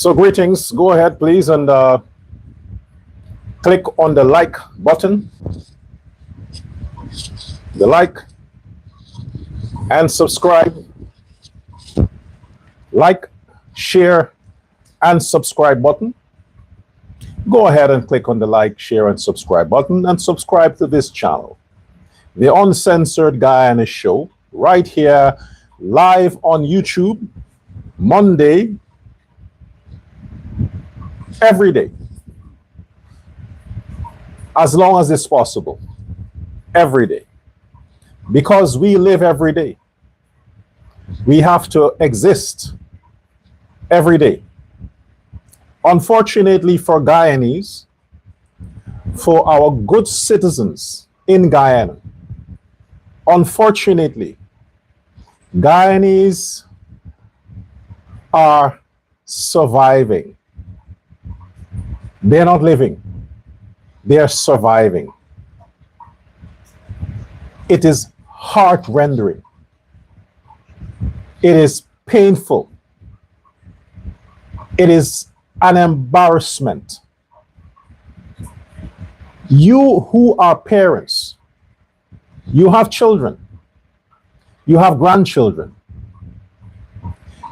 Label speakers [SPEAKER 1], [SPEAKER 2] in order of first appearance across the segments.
[SPEAKER 1] So greetings. Go ahead, please, and click on the like button. The like and subscribe. Like, share, and subscribe button. Go ahead and click on the like, share, and subscribe button and subscribe to this channel. The Uncensored Guyana Show, right here, live on YouTube, Monday, every day, as long as it's possible, every day. Because we live every day. We have to exist every day. Unfortunately for Guyanese, for our good citizens in Guyana, unfortunately, Guyanese are surviving. They're not living. They are surviving. It is heart-rendering. It is painful. It is an embarrassment. You who are parents, you have children, you have grandchildren.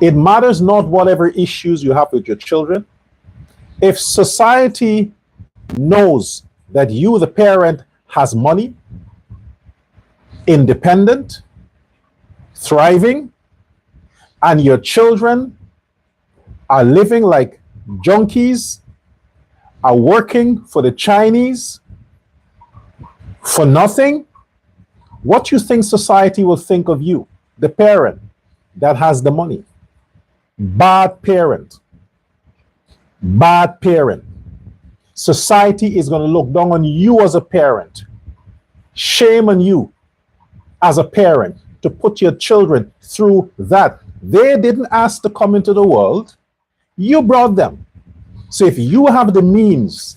[SPEAKER 1] It matters not whatever issues you have with your children. If society knows that you, the parent, has money, independent, thriving, and your children are living like junkies, are working for the Chinese for nothing, what do you think society will think of you, the parent that has the money? Bad parent. Bad parent. Society is going to look down on you as a parent. Shame on you as a parent to put your children through that. They didn't ask to come into the world. You brought them. So if you have the means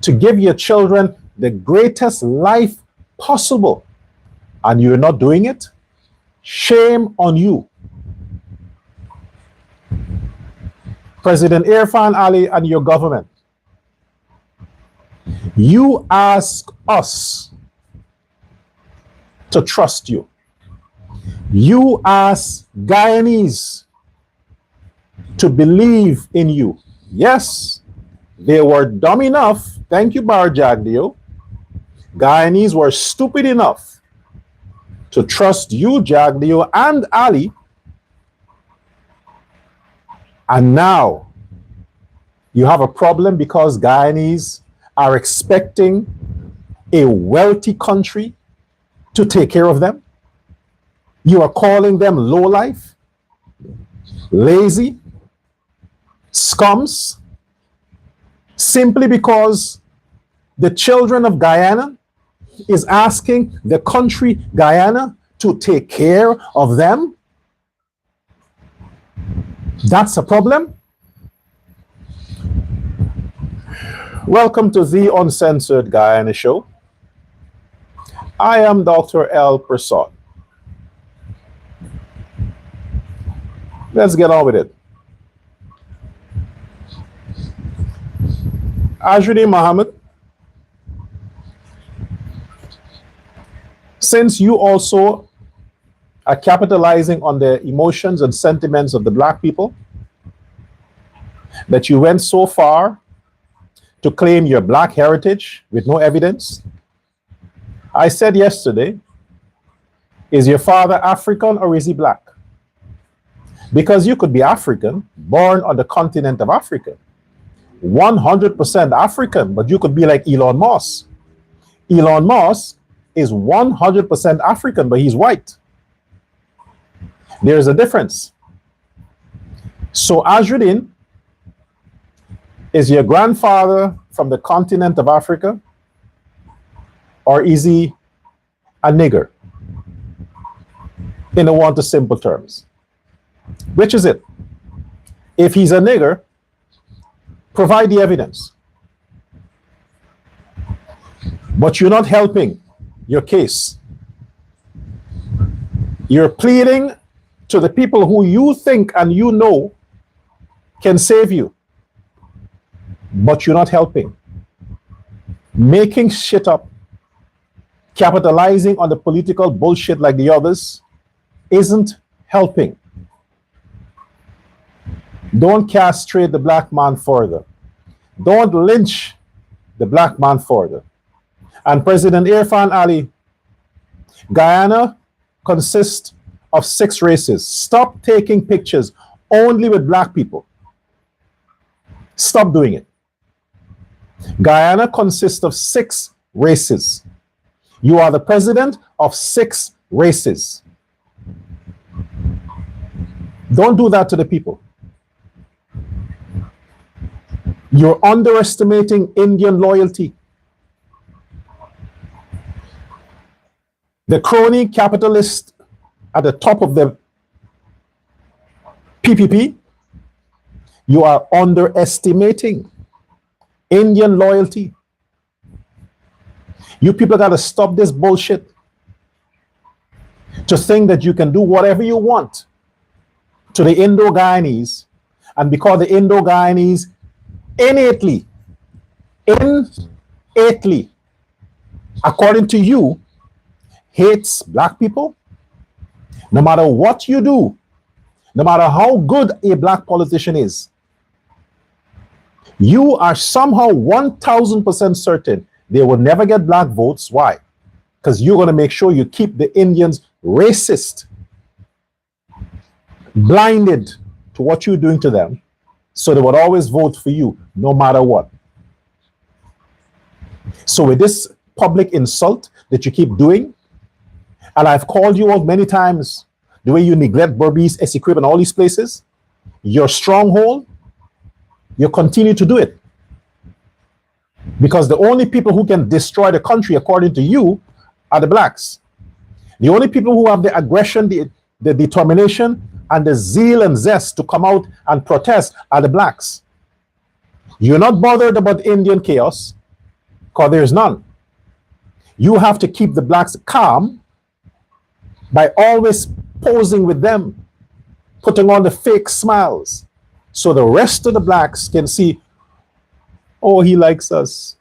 [SPEAKER 1] to give your children the greatest life possible and you're not doing it, shame on you. President Irfan Ali and your government, you ask us to trust you. You ask Guyanese to believe in you. Yes, they were dumb enough. Thank you, Bar Jagdeo. Guyanese were stupid enough to trust you, Jagdeo, and Ali. And now you have a problem because Guyanese are expecting a wealthy country to take care of them. You are calling them lowlife, lazy, scums, simply because the children of Guyana is asking the country Guyana to take care of them. That's a problem. Welcome to the Uncensored Guyana Show. I am Dr. L. Prasad. Let's get on with it. Ajudi Muhammad, since you also are capitalizing on the emotions and sentiments of the black people, that you went so far to claim your black heritage with no evidence. I said yesterday, is your father African or is he black? Because you could be African, born on the continent of Africa, 100% African, but you could be like Elon Musk. Elon Musk is 100% African, but he's white. There's a difference. So Ajudin, is your grandfather from the continent of Africa, or is he a nigger? In a one to simple terms. Which is it? If he's a nigger, provide the evidence. But you're not helping your case. You're pleading to the people who you think and you know can save you, but you're not helping. Making shit up, capitalizing on the political bullshit like the others isn't helping. Don't castrate the black man further. Don't lynch the black man further. And President Irfan Ali, Guyana consists of 6 races. Stop taking pictures only with black people. Stop doing it. Guyana consists of 6 races. You are the president of 6 races. Don't do that to the people. You're underestimating Indian loyalty. The crony capitalist at the top of the PPP, you are underestimating Indian loyalty. You people got to stop this bullshit to think that you can do whatever you want to the Indo-Guyanese, and because the Indo-Guyanese innately, according to you, hates black people, no matter what you do, no matter how good a black politician is, you are somehow 1000% certain they will never get black votes. Why? Because you're going to make sure you keep the Indians racist, blinded to what you're doing to them, so they would always vote for you no matter what. So with this public insult that you keep doing, and I've called you out many times, the way you neglect Berbice, Essequibo, and all these places, your stronghold, you continue to do it. Because the only people who can destroy the country, according to you, are the blacks. The only people who have the aggression, the determination, and the zeal and zest to come out and protest are the blacks. You're not bothered about Indian chaos, because there's none. You have to keep the blacks calm by always posing with them, putting on the fake smiles, so the rest of the blacks can see, oh, he likes us.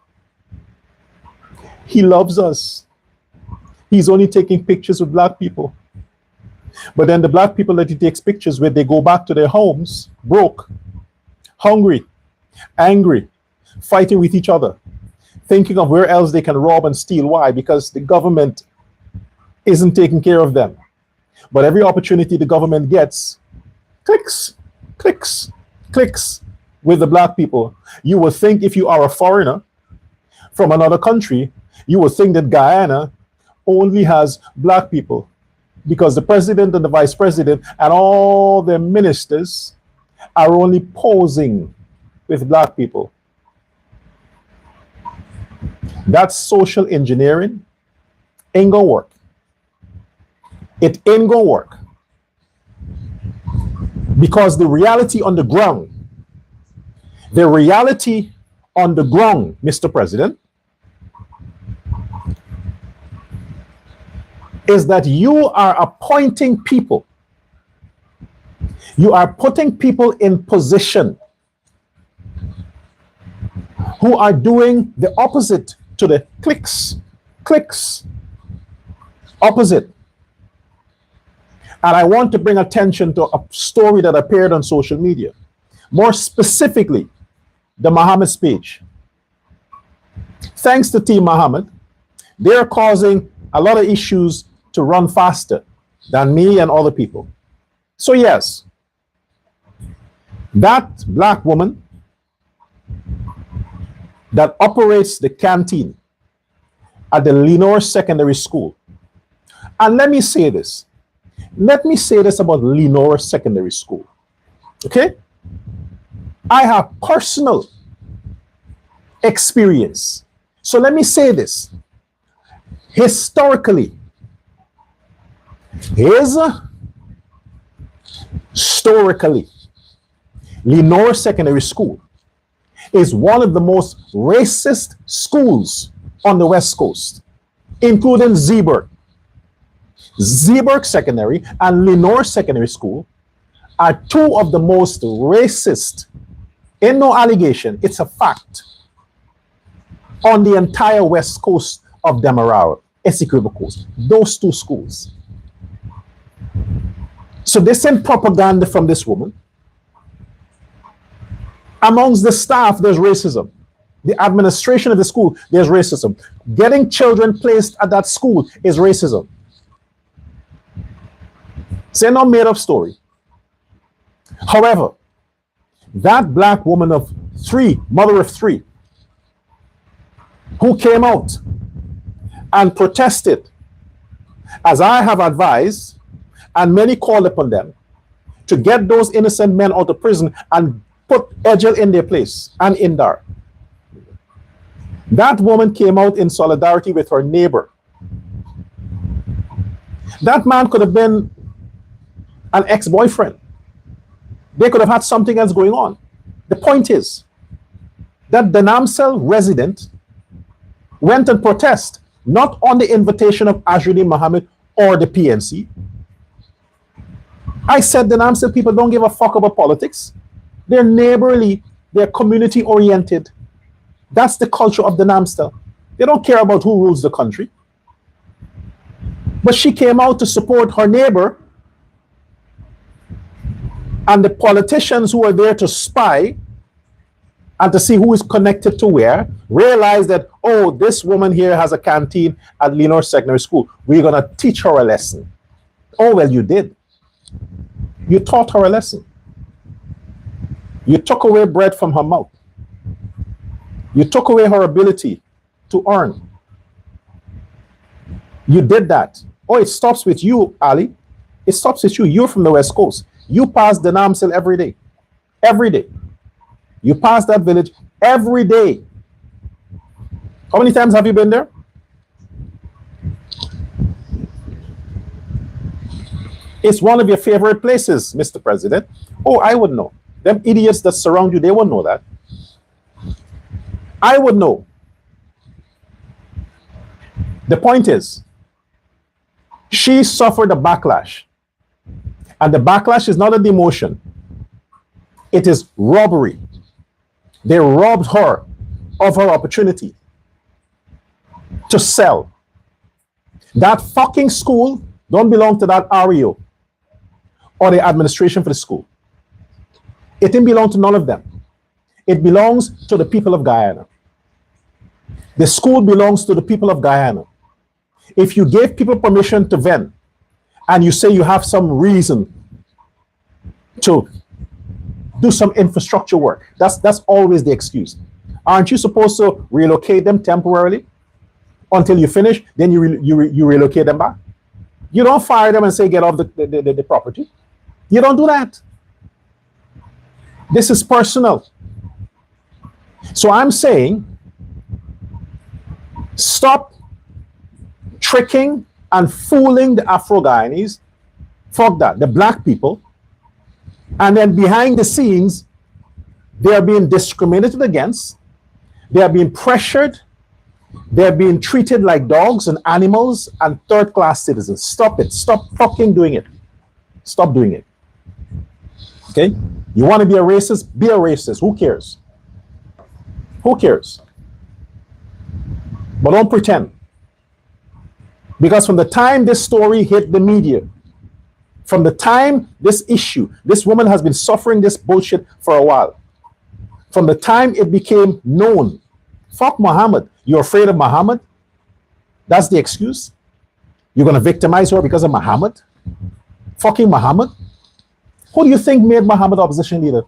[SPEAKER 1] He loves us. He's only taking pictures with black people. But then the black people that he takes pictures with, they go back to their homes, broke, hungry, angry, fighting with each other, thinking of where else they can rob and steal. Why? Because the government isn't taking care of them. But every opportunity the government gets, clicks with the black people. You would think, if you are a foreigner from another country, you would think that Guyana only has black people, because the president and the vice president and all their ministers are only posing with black people. That's social engineering. Ain't gonna work. It ain't gonna work. Because the reality on the ground, Mr. President, is that you are appointing people. You are putting people in position who are doing the opposite to the clicks, opposite. And I want to bring attention to a story that appeared on social media. More specifically, the Muhammad's page. Thanks to Team Muhammad, they're causing a lot of issues to run faster than me and other people. So yes, that black woman that operates the canteen at the Lenore Secondary School. And let me say this about Lenore Secondary School. Okay? I have personal experience. So let me say this. Historically, Lenore Secondary School is one of the most racist schools on the West Coast, including Zeeburg Secondary and Lenore Secondary School are two of the most racist, in no allegation, it's a fact, on the entire west coast of Demerara, Essequibo Coast. Those two schools. So they send propaganda from this woman. Amongst the staff, there's racism. The administration of the school, there's racism. Getting children placed at that school is racism. It's a not made up story. However, that black woman of three, mother of three, who came out and protested, as I have advised, and many called upon them to get those innocent men out of prison and put Edgel in their place and Indar. That woman came out in solidarity with her neighbor. That man could have been an ex-boyfriend. They could have had something else going on. The point is that the Namsel resident went and protested, not on the invitation of Azruddin Mohammed or the PNC. I said the Namsel people don't give a fuck about politics. They're neighborly, they're community oriented. That's the culture of the Namsel. They don't care about who rules the country. But she came out to support her neighbor, and the politicians who are there to spy and to see who is connected to where realize that, oh, this woman here has a canteen at Lenore Secondary School. We're going to teach her a lesson. Oh, well, you did. You taught her a lesson. You took away bread from her mouth. You took away her ability to earn. You did that. Oh, it stops with you, Ali. It stops with you. You're from the West Coast. You pass the Namsel every day. Every day. You pass that village every day. How many times have you been there? It's one of your favorite places, Mr. President. Oh, I would know. Them idiots that surround you, they won't know that. I would know. The point is, she suffered a backlash. And the backlash is not a demotion. It is robbery. They robbed her of her opportunity to sell. That fucking school don't belong to that REO or the administration for the school. It didn't belong to none of them. It belongs to the people of Guyana. The school belongs to the people of Guyana. If you gave people permission to vent and you say you have some reason to do some infrastructure work, that's always the excuse. Aren't you supposed to relocate them temporarily until you finish? Then you relocate them back. You don't fire them and say get off the property. You don't do that. This is personal. So I'm saying, stop tricking and fooling the Afro-Guyanese. Fuck that, the black people. And then behind the scenes, they are being discriminated against. They are being pressured. They're being treated like dogs and animals and third-class citizens. Stop it. Stop fucking doing it. Stop doing it. Okay? You want to be a racist? Be a racist. Who cares? Who cares? But don't pretend. Because from the time this story hit the media, from the time this issue, this woman has been suffering this bullshit for a while. From the time it became known, fuck Muhammad. You're afraid of Muhammad? That's the excuse? You're going to victimize her because of Muhammad? Fucking Muhammad? Who do you think made Muhammad opposition leader?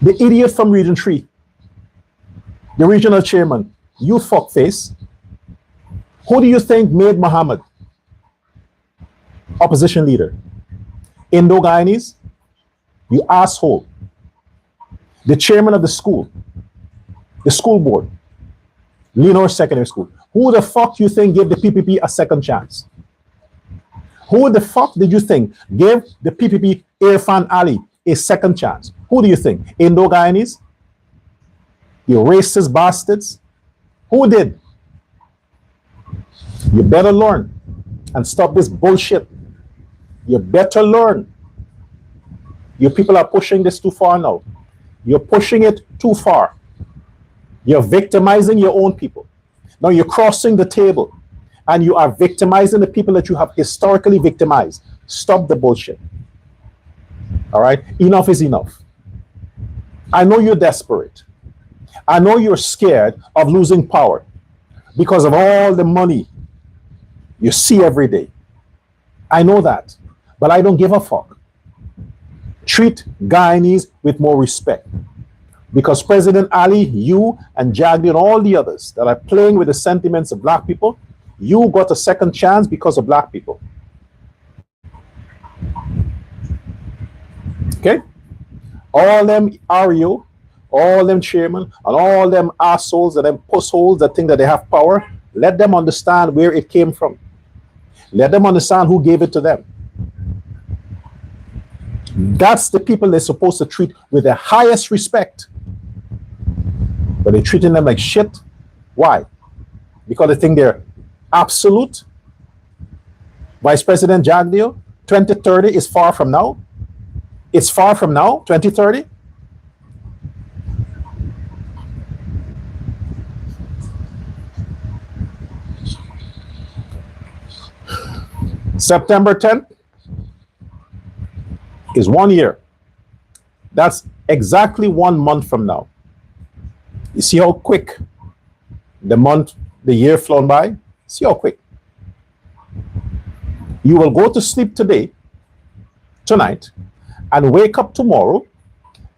[SPEAKER 1] The idiot from Region 3. The regional chairman. You fuckface. Who do you think made Muhammad opposition leader? Indo-Guyanese? You asshole. The chairman of the school board, Lenore Secondary School. Who the fuck you think gave the PPP a second chance? Who the fuck did you think gave the PPP Irfan Ali a second chance? Who do you think? Indo-Guyanese? You racist bastards? Who did? You better learn and stop this bullshit. You better learn. You people are pushing this too far now. You're pushing it too far. You're victimizing your own people. Now you're crossing the table and you are victimizing the people that you have historically victimized. Stop the bullshit. All right? Enough is enough. I know you're desperate. I know you're scared of losing power because of all the money you see every day. I know that, but I don't give a fuck. Treat Guyanese with more respect. Because President Ali, you and Jagdi and all the others that are playing with the sentiments of black people, you got a second chance because of black people. Okay? All them REO, all them chairmen, and all them assholes and them pussholes that think that they have power, let them understand where it came from. Let them understand who gave it to them. That's the people they're supposed to treat with the highest respect. But they're treating them like shit. Why? Because they think they're absolute. Vice President Jagdeo, 2030 is far from now. It's far from now, 2030. September 10th is 1 year. That's exactly 1 month from now. You see how quick the year flown by? See how quick. You will go to sleep tonight, and wake up tomorrow,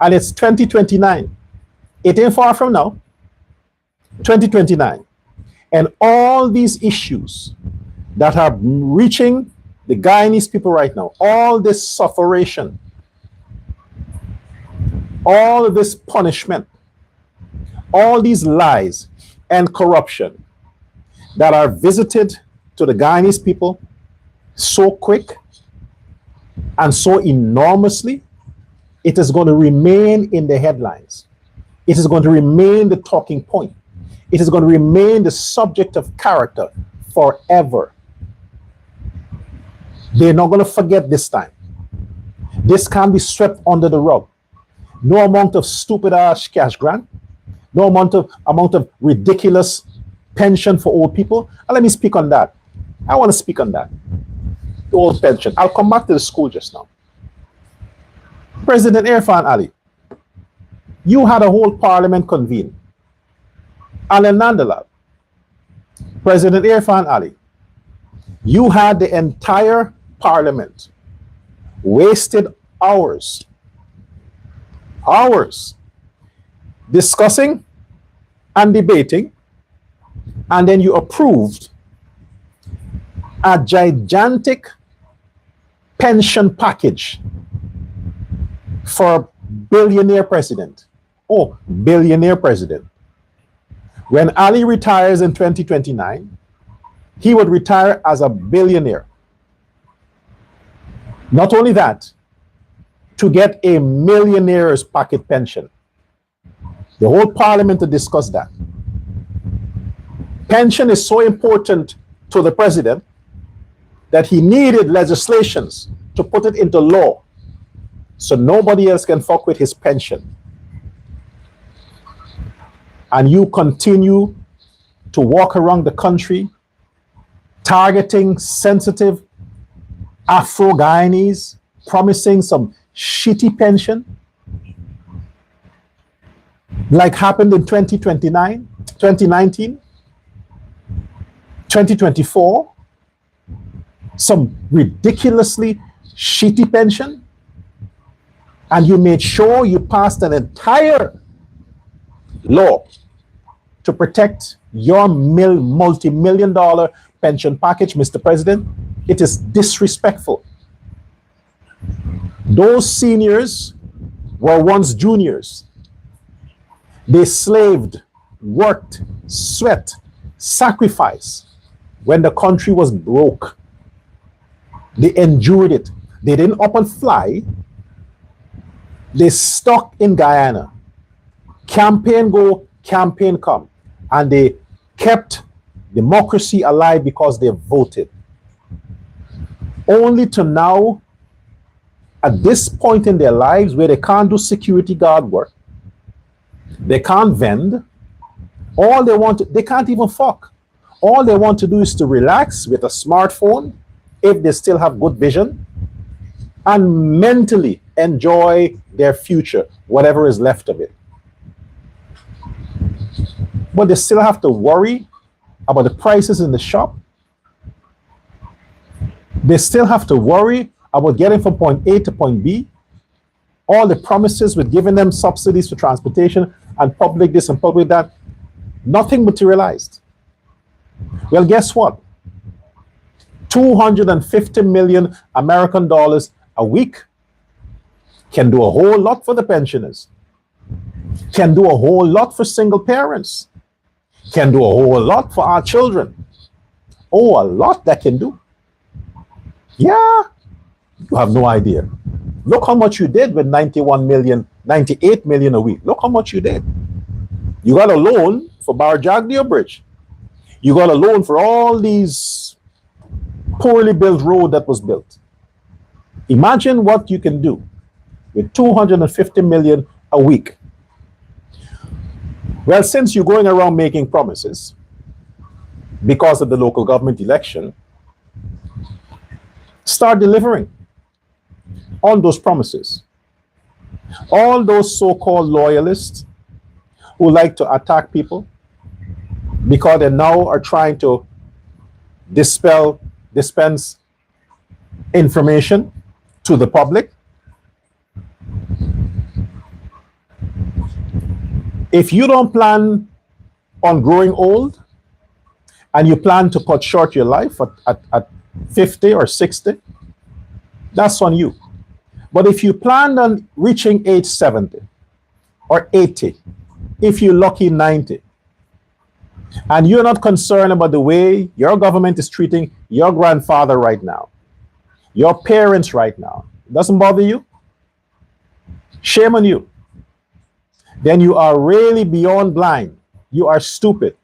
[SPEAKER 1] and it's 2029. It ain't far from now. 2029. And all these issues that are reaching the Guyanese people right now, all this sufferation, all of this punishment, all these lies and corruption that are visited to the Guyanese people so quick and so enormously, it is going to remain in the headlines. It is going to remain the talking point. It is going to remain the subject of character forever. They're not going to forget this time. This can't be swept under the rug. No amount of stupid ass cash grant, no amount of ridiculous pension for old people. And let me speak on that. I want to speak on that. The old pension. I'll come back to the school just now. President Irfan Ali, you had a whole parliament convene. Alan Nandalab, President Irfan Ali, you had the entire parliament wasted hours discussing and debating, and then you approved a gigantic pension package for billionaire president. Oh, billionaire president. When Ali retires in 2029, he would retire as a billionaire. Not only that, to get a millionaire's pocket pension. The whole parliament to discuss that. Pension is so important to the president that he needed legislations to put it into law so nobody else can fuck with his pension. And you continue to walk around the country targeting sensitive Afro-Guyanese, promising some shitty pension like happened in 2029, 2019, 2024, some ridiculously shitty pension, and you made sure you passed an entire law to protect your multi-million dollar pension package, Mr. President. It is disrespectful. Those seniors were once juniors. They slaved, worked, sweat, sacrificed when the country was broke. They endured it. They didn't up and fly. They stuck in Guyana. Campaign go, campaign come. And they kept democracy alive because they voted. only to now, at this point in their lives where they can't do security guard work, they can't vend, they can't even fuck. All they want to do is to relax with a smartphone, if they still have good vision, and mentally enjoy their future, whatever is left of it. But they still have to worry about the prices in the shop. They still have to worry about getting from point A to point B. All the promises with giving them subsidies for transportation and public this and public that, nothing materialized. Well, guess what? 250 million American dollars a week can do a whole lot for the pensioners, can do a whole lot for single parents, can do a whole lot for our children. Oh, a lot that can do. Yeah, you have no idea. Look how much you did with 91 million, 98 million a week. Look how much you did. You got a loan for Barjagdio Bridge. You got a loan for all these poorly built road that was built. Imagine what you can do with 250 million a week. Well, since you're going around making promises because of the local government election, start delivering on those promises. All those so-called loyalists who like to attack people because they now are trying to dispense information to the public. If you don't plan on growing old and you plan to cut short your life at 50 or 60, that's on you. But if you plan on reaching age 70 or 80, if you're lucky 90, and you're not concerned about the way your government is treating your grandfather right now, your parents right now, it doesn't bother you, shame on you. Then you are really beyond blind. You are stupid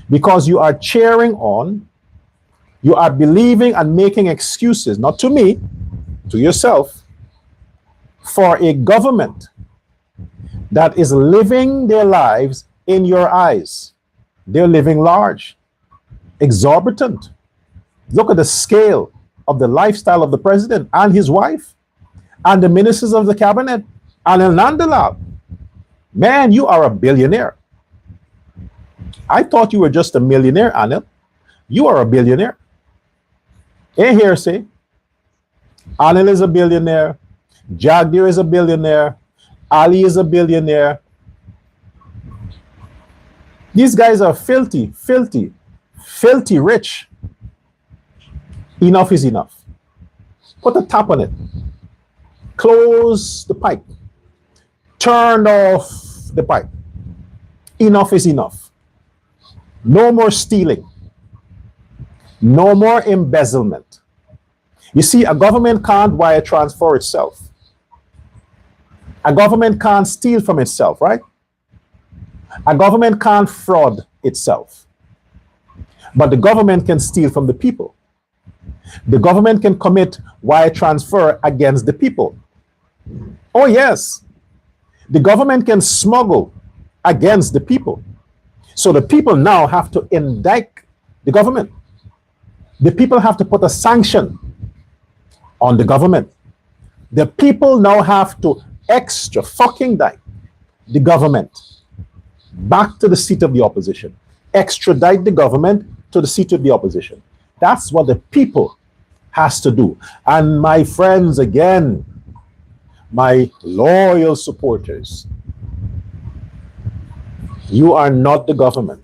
[SPEAKER 1] because you are cheering on, you are believing and making excuses, not to me, to yourself, for a government that is living their lives in your eyes. They're living large, exorbitant. Look at the scale of the lifestyle of the president and his wife and the ministers of the cabinet and El Nandalab. Man, you are a billionaire. I thought you were just a millionaire, Anil. You are a billionaire. Ain't hearsay. Anil is a billionaire. Jagdir is a billionaire. Ali is a billionaire. These guys are filthy, filthy, filthy rich. Enough is enough. Put a tap on it. Close the pipe. Turn off the pipe. Enough is enough. No more stealing. No more embezzlement. You see, a government can't wire transfer itself. A government can't steal from itself, right? A government can't fraud itself. But the government can steal from the people. The government can commit wire transfer against the people. Oh, yes. The government can smuggle against the people. So the people now have to indict the government. The people have to put a sanction on the government. The people now have to extra fucking indict the government back to the seat of the opposition. Extradite the government to the seat of the opposition. That's what the people has to do. And my friends, again, my loyal supporters, you are not the government.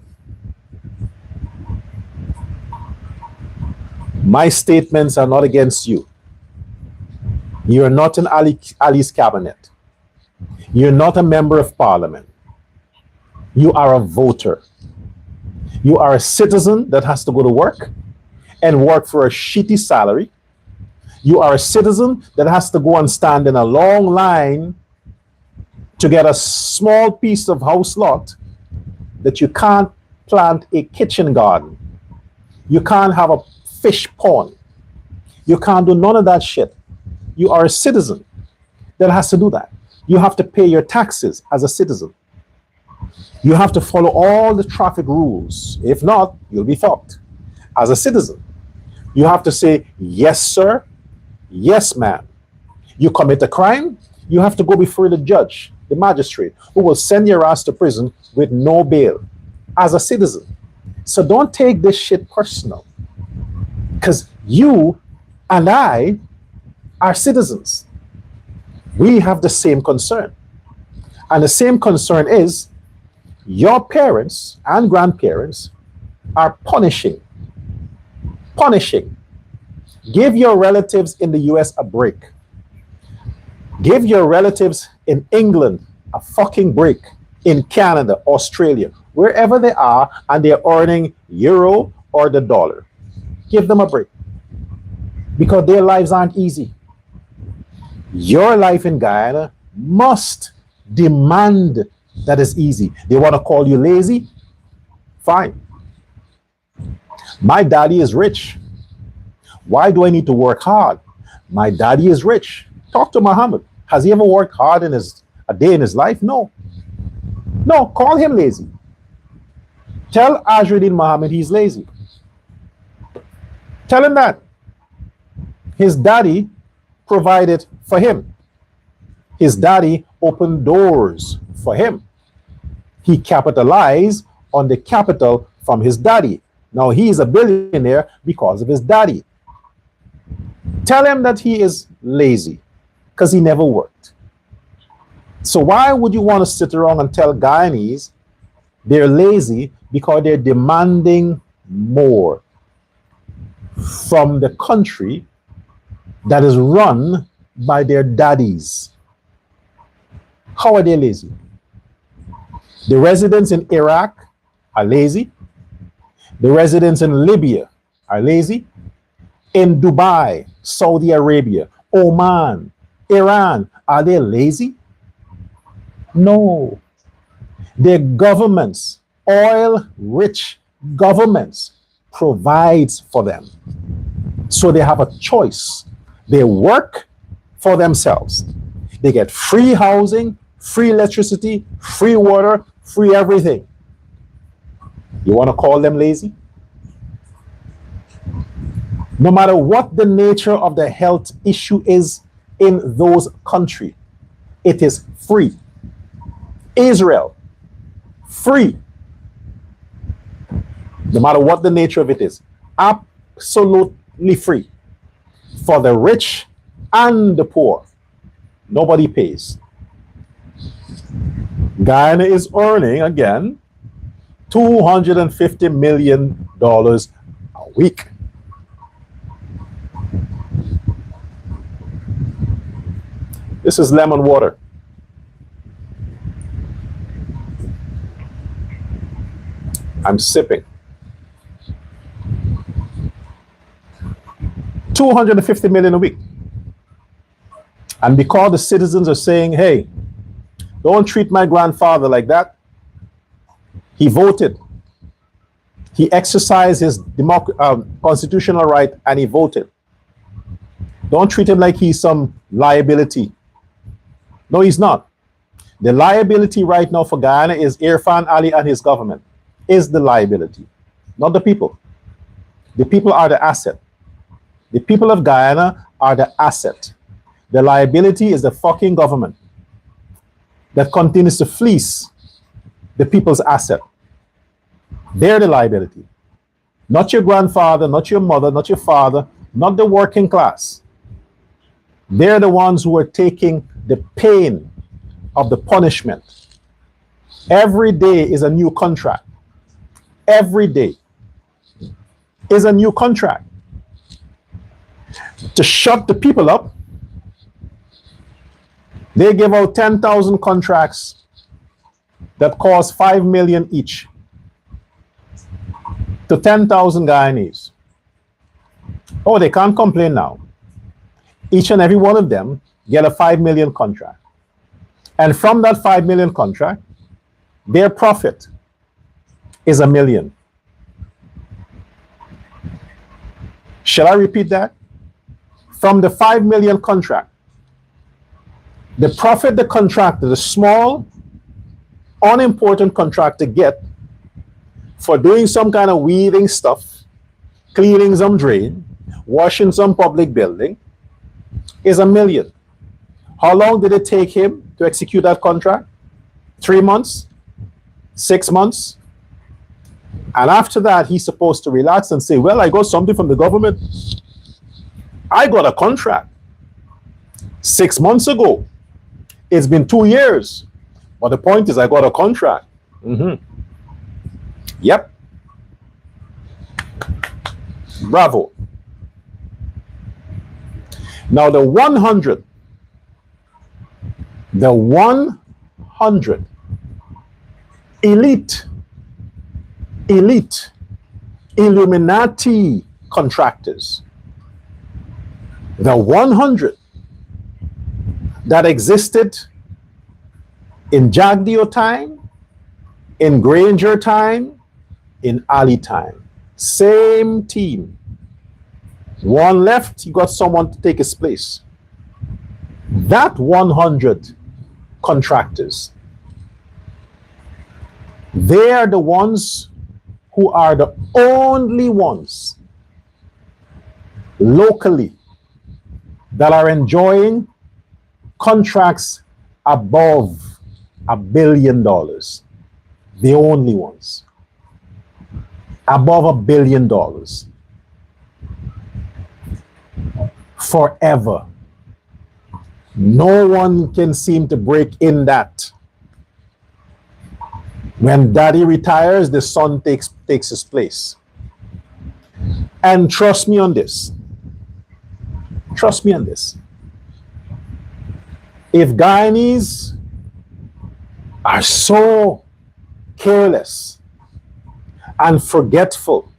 [SPEAKER 1] My statements are not against you. You are not in Ali's cabinet. You're not a member of parliament. You are a voter. You are a citizen that has to go to work and work for a shitty salary. You are a citizen that has to go and stand in a long line to get a small piece of house lot that you can't plant a kitchen garden. You can't have a fish pond. You can't do none of that shit. You are a citizen that has to do that. You have to pay your taxes as a citizen. You have to follow all the traffic rules. If not, you'll be fucked. As a citizen, you have to say, yes, sir, yes, ma'am. You commit a crime, you have to go before the judge, the magistrate, who will send your ass to prison with no bail as a citizen. So don't take this shit personal. Because you and I are citizens. We have the same concern. And the same concern is your parents and grandparents are punishing. Punishing. Give your relatives in the US a break. Give your relatives in England a fucking break. In Canada, Australia, wherever they are, and they're earning euro or the dollar. Give them a break. Because their lives aren't easy. Your life in Guyana must demand that it's easy. They want to call you lazy? Fine. My daddy is rich. Why do I need to work hard? My daddy is rich. Talk to Muhammad. Has he ever worked hard in a day in his life? No. No, call him lazy. Tell Ajruddin Muhammad he's lazy. Tell him that. His daddy provided for him. His daddy opened doors for him. He capitalized on the capital from his daddy. Now he is a billionaire because of his daddy. Tell him that he is lazy because he never worked. So why would you want to sit around and tell Guyanese they're lazy because they're demanding more from the country that is run by their daddies? How are they lazy? The residents in Iraq are lazy. The residents in Libya are lazy. In Dubai, Saudi Arabia, Oman, Iran, are they lazy? No. Their governments, oil-rich governments, provides for them. So they have a choice. They work for themselves. They get free housing, free electricity, free water, free everything. You want to call them lazy? No matter what the nature of the health issue is in those countries, it is free. Israel, free. No matter what the nature of it is, absolutely free. For the rich and the poor, nobody pays. Guyana is earning, again, $250 million a week. This is lemon water. I'm sipping. $250 million a week. And because the citizens are saying, hey, don't treat my grandfather like that. He voted. He exercised his constitutional right and he voted. Don't treat him like he's some liability. No, he's not. The liability right now for Guyana is Irfan Ali and his government. Is the liability, not the people. The people are the asset. The people of Guyana are the asset. The liability is the fucking government that continues to fleece the people's asset. They're the liability. Not your grandfather, not your mother, not your father, not the working class. They're the ones who are taking the pain of the punishment. Every day is a new contract. Every day is a new contract. To shut the people up, they give out 10,000 contracts that cost $5 million each to 10,000 Guyanese. Oh, they can't complain now. Each and every one of them get a $5 million contract. And from that $5 million contract, their profit is $1 million. Shall I repeat that? from the 5 million contract, the profit the contractor, the small, unimportant contractor get for doing some kind of weeding stuff, cleaning some drain, washing some public building, is $1 million. How long did it take him to execute that contract? 3 months? 6 months? And after that, he's supposed to relax and say, well, I got something from the government. I got a contract 6 months ago. It's been 2 years. But the point is, I got a contract. Yep. Bravo. Now the 100 elite Illuminati contractors, the 100 that existed in Jagdeo time, in Granger time, in Ali time, same team. One left, you got someone to take his place. That 100 contractors, they are the ones who are the only ones locally that are enjoying contracts above $1 billion. The only ones. Above $1 billion. Forever. No one can seem to break in that. When daddy retires, the son takes his place. And trust me on this. Trust me on this. If Guyanese are so careless and forgetful,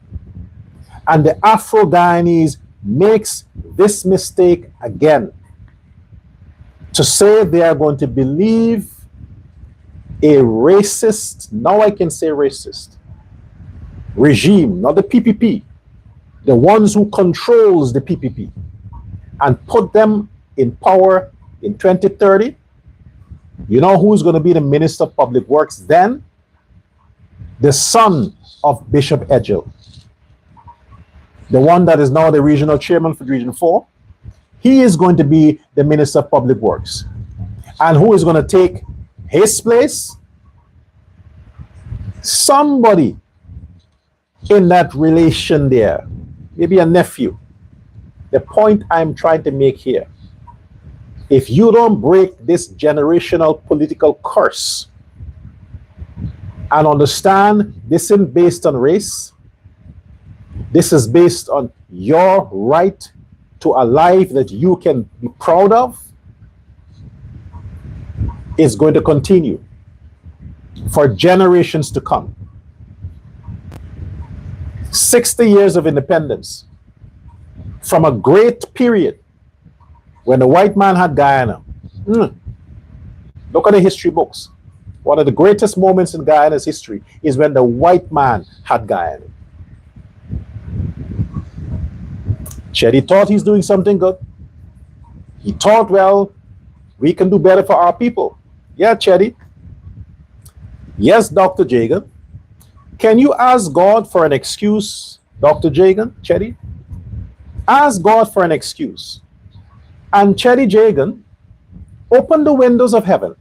[SPEAKER 1] and the Afro-Guyanese makes this mistake again, to say they are going to believe a racist, now I can say racist, regime, not the PPP, the ones who controls the PPP, and put them in power in 2030, you know who's going to be the Minister of Public Works then? The son of Bishop Edgell, the one that is now the regional chairman for Region 4. He is going to be the Minister of Public Works. And who is going to take his place? Somebody in that relation there, maybe a nephew. The point I'm trying to make here, if you don't break this generational political curse and understand this isn't based on race, this is based on your right to a life that you can be proud of, is going to continue for generations to come. 60 years of independence from a great period when the white man had Guyana. Look at the history books. One of the greatest moments in Guyana's history is when the white man had Guyana. Chetty thought he's doing something good. He thought, well, we can do better for our people. Yeah, Chetty. Yes, Dr. Jagan. Can you ask God for an excuse, Dr. Jagan, Chetty? Ask God for an excuse. And Chetty Jagan, open the windows of heaven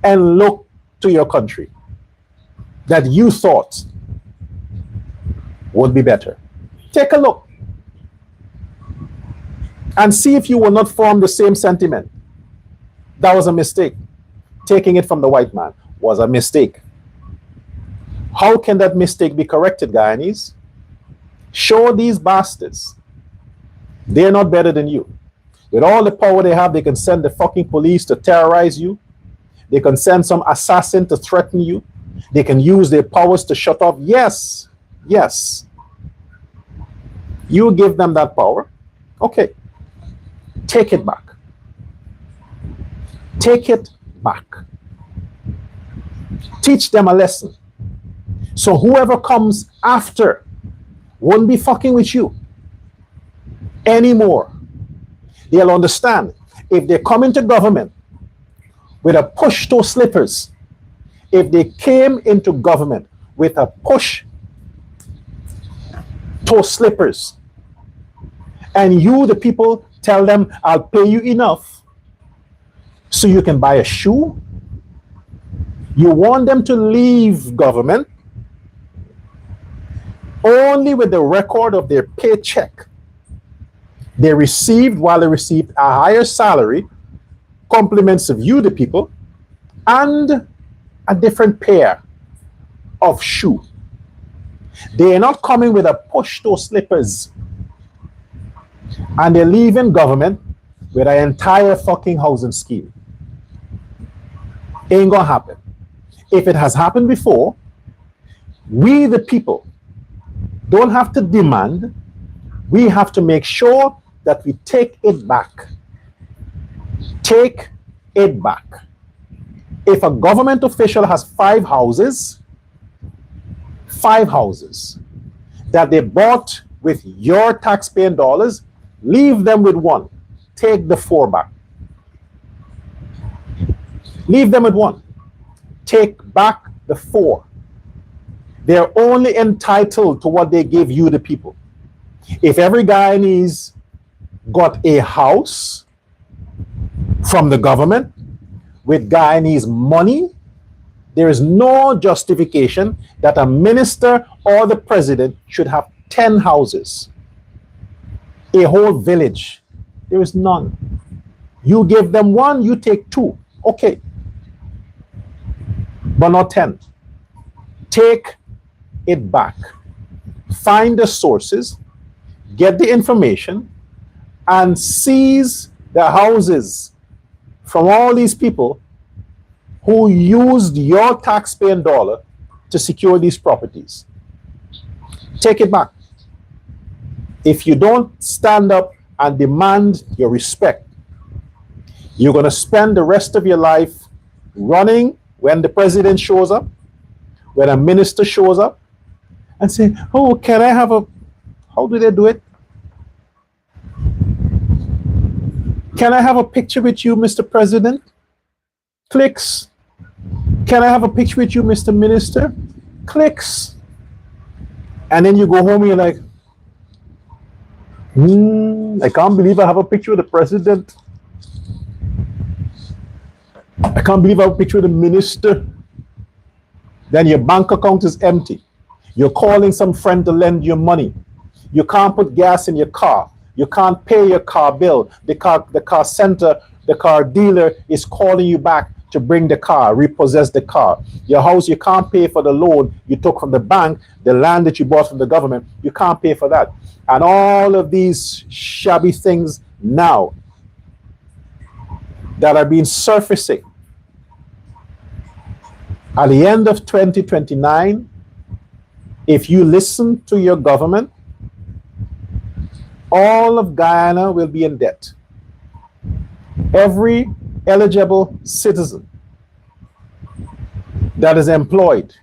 [SPEAKER 1] and look to your country that you thought would be better. Take a look and see if you will not form the same sentiment. That was a mistake. Taking it from the white man was a mistake. How can that mistake be corrected, Guyanese? Show these bastards they're not better than you. With all the power they have, they can send the fucking police to terrorize you. They can send some assassin to threaten you. They can use their powers to shut off. Yes, yes. You give them that power. Okay. Take it back. Take it back. Teach them a lesson. So whoever comes after won't be fucking with you anymore. They'll understand. If they come into government with a push to slippers, if they came into government with a push to slippers, and you, the people, tell them, I'll pay you enough so you can buy a shoe, you want them to leave government only with the record of their paycheck they received while they received a higher salary, compliments of you, the people, and a different pair of shoe. They are not coming with a push to slippers. And they're leaving government with an entire fucking housing scheme. Ain't gonna happen. If it has happened before, we the people don't have to demand, we have to make sure that we take it back. Take it back. If a government official has five houses that they bought with your taxpaying dollars, leave them with one. Take the four back. Leave them with one. Take back the four. They're only entitled to what they gave you, the people. If every Guyanese got a house from the government with Guyanese money, there is no justification that a minister or the president should have 10 houses. A whole village. There is none. You give them one, you take two. Okay. But not 10. Take it back. Find the sources, get the information, and seize the houses from all these people who used your taxpaying dollar to secure these properties. Take it back. If you don't stand up and demand your respect, you're going to spend the rest of your life running when the president shows up, when a minister shows up, and say, oh, can I have a, how do they do it? Can I have a picture with you, Mr. President? Clicks. Can I have a picture with you, Mr. Minister? Clicks. And then you go home and you're like, I can't believe I have a picture of the president. I can't believe I have a picture of the minister. Then your bank account is empty. You're calling some friend to lend you money. You can't put gas in your car. You can't pay your car bill. The car center, the car dealer is calling you back to bring the car, repossess the car. Your house, you can't pay for the loan you took from the bank, the land that you bought from the government, you can't pay for that. And all of these shabby things now that are being surfacing. At the end of 2029, if you listen to your government, all of Guyana will be in debt. Every eligible citizen that is employed,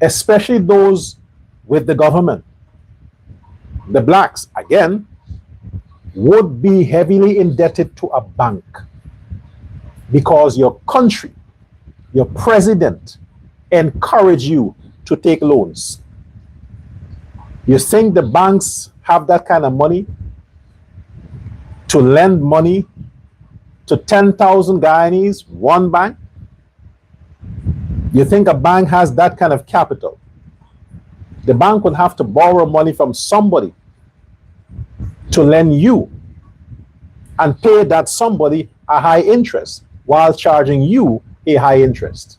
[SPEAKER 1] especially those with the government, the blacks, again, would be heavily indebted to a bank because your country, your president, encourage you to take loans. You think the banks have that kind of money to lend money to 10,000 Guyanese, one bank? You think a bank has that kind of capital? The bank would have to borrow money from somebody to lend you and pay that somebody a high interest while charging you a high interest.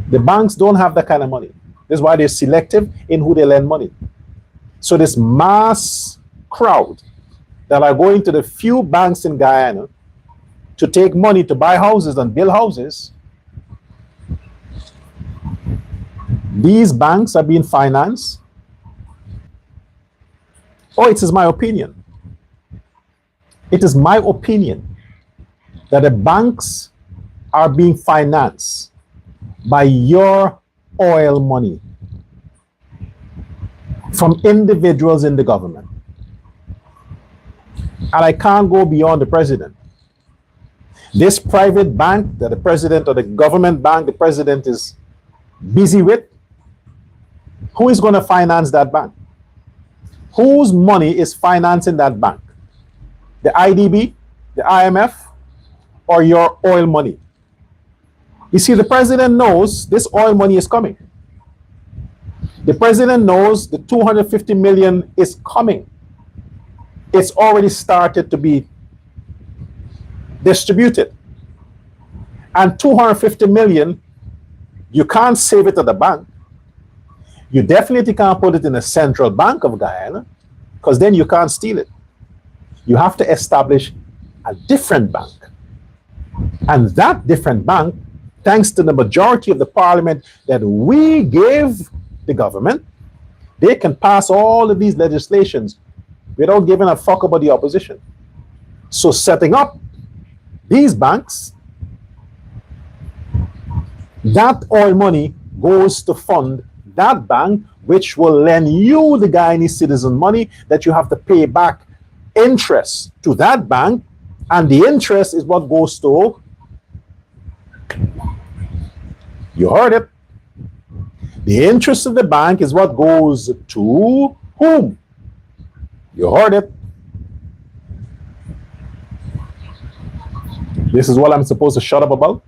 [SPEAKER 1] The banks don't have that kind of money. This is why they're selective in who they lend money. So this mass crowd that are going to the few banks in Guyana to take money to buy houses and build houses, these banks are being financed. Oh, it is my opinion. It is my opinion that the banks are being financed by your oil money from individuals in the government. And I can't go beyond the president. This private bank that the president, or the government bank the president is busy with, who is going to finance that bank? Whose money is financing that bank? The IDB, the IMF, or your oil money? You see, the president knows this oil money is coming. The president knows the 250 million is coming. It's already started to be distributed. And 250 million, you can't save it at the bank. You definitely can't put it in a central bank of Guyana, because then you can't steal it. You have to establish a different bank. And that different bank, thanks to the majority of the parliament that we gave the government, they can pass all of these legislations without giving a fuck about the opposition. So setting up these banks, that oil money goes to fund that bank, which will lend you, the Guyanese citizen, money that you have to pay back interest to that bank, and the interest is what goes to, you heard it, the interest of the bank is what goes to whom? You heard it. This is what I'm supposed to shut up about?